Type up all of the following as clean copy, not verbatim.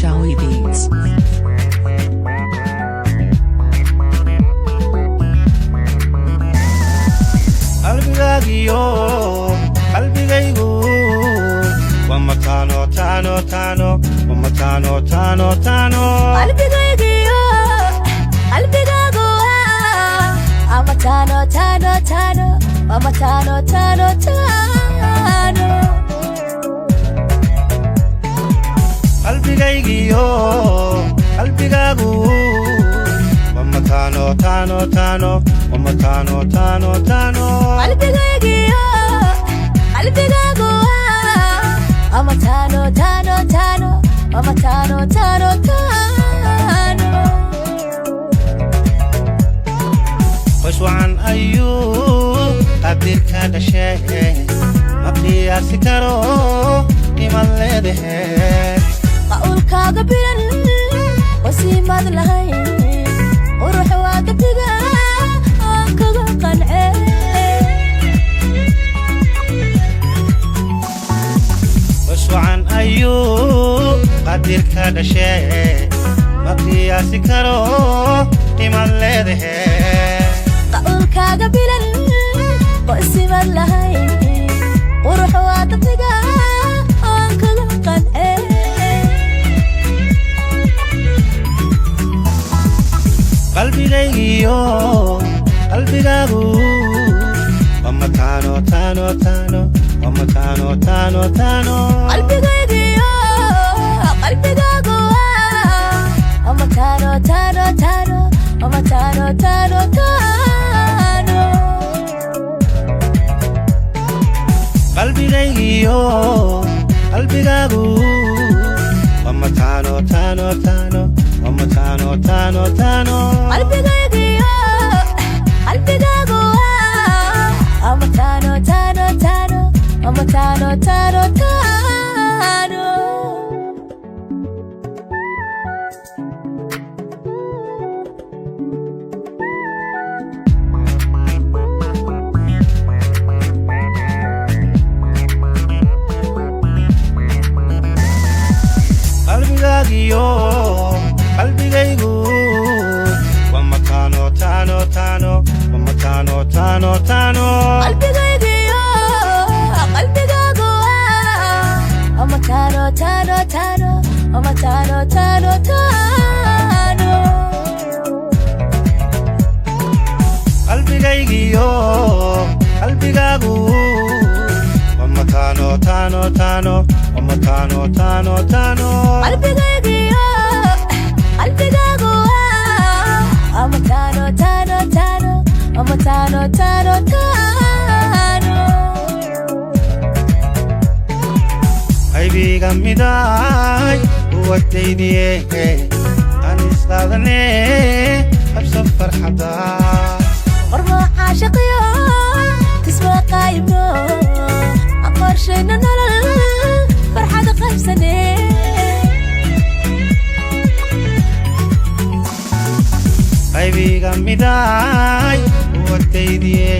Shawi Beats. Qalbigaagiyo qalbigaygu wama taano taano taano wama taano taano taano qalbigaygiyo qalbigaagu ama taano taano taano ama taano taano taano qalbigaygiyo qalbigaagu wama taano taano taano wama taano taano taano qalbigaygiyo qalbigaagu ama taano taano taano ama taano taano taano qoys wacan ayuu qadirka dhashay ma qiyaasi karo iman leedahay qawlkaaga bilan wasiimad lahayn uruux waa gabdhiga aan kaga qancee qoys wacan ayuu qadirka dhashay ma qiyaasi karo iman leedahay qawlkaaga bilan wasiimad lahayn uruux waa gabdhiga aan kaga qancee qalbigaygiyo qalbigaagu wama taano taano taano wama taano taano taano qalbigaygiyo qalbigaagu ama taano taano taano ama taano taano taano qalbigaygiyo qalbigaagu wama taano taano taano wama taano taano taano qalbigaygiyo qalbigaagu ama taano taano taano ama taano taano taano qalbigaagiyo qalbigaygu wama taano taano taano wama taano taano taano qalbigaygiyo qalbigaagu ama taano taano taano ama taano taano taano qalbigaygiyo qalbigaagu wama taano taano taano wama taano taano taano qalbigaygiyo qalbigaagu ama taano taano taano ama taano taano taano qaybiga midaay uwadaydiye aan isqaadane habsa farxada qormo caashiqiyo tisma qaybno aqorshayna nolol farxad qaybsane qaybiga midaay uwadaydiye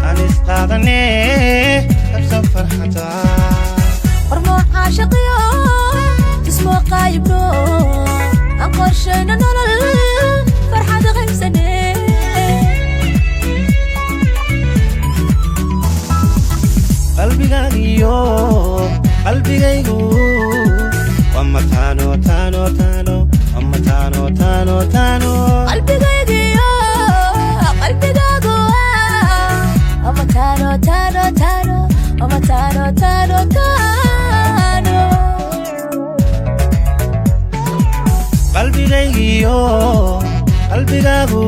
aan isqaadane habsa farxada qormo caashiqiyo tisma qaybno aqorshayna nolol farxad qaybsane qalbigaagiyo qalbigaygu wama taano taano taano wama taano taano taano qalbigaygiyo qalbigaagu ama taano taano taano ama taano taano taano qalbigaygiyo qalbigaagu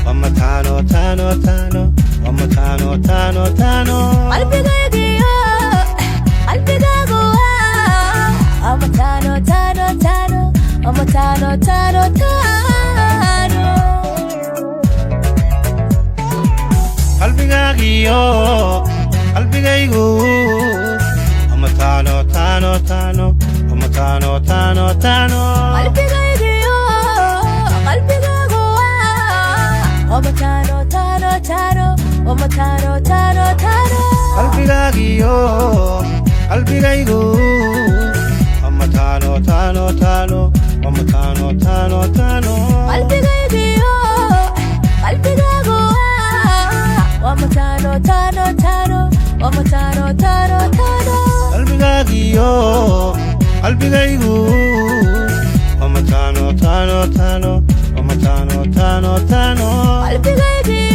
wama taano taano taano wama taano taano taano qalbigaygiyo qalbigaagu ama taano taano taano ama taano taano taano qalbigaagiyo qalbigaygu wama taano taano taano wama taano taano taano qalbigaygiyo qalbigaagu ama taano taano taano ama taano taano taano qalbigaagiyo qalbigaygu ama taano tano tano tano Oma tano tano tano qalbigaygiyo qalbigaagu wama tano tano tano wama tano tano tano qalbigaagiyo qalbigaygu Oma tano tano tano Oma tano tano tano qalbigaygiyo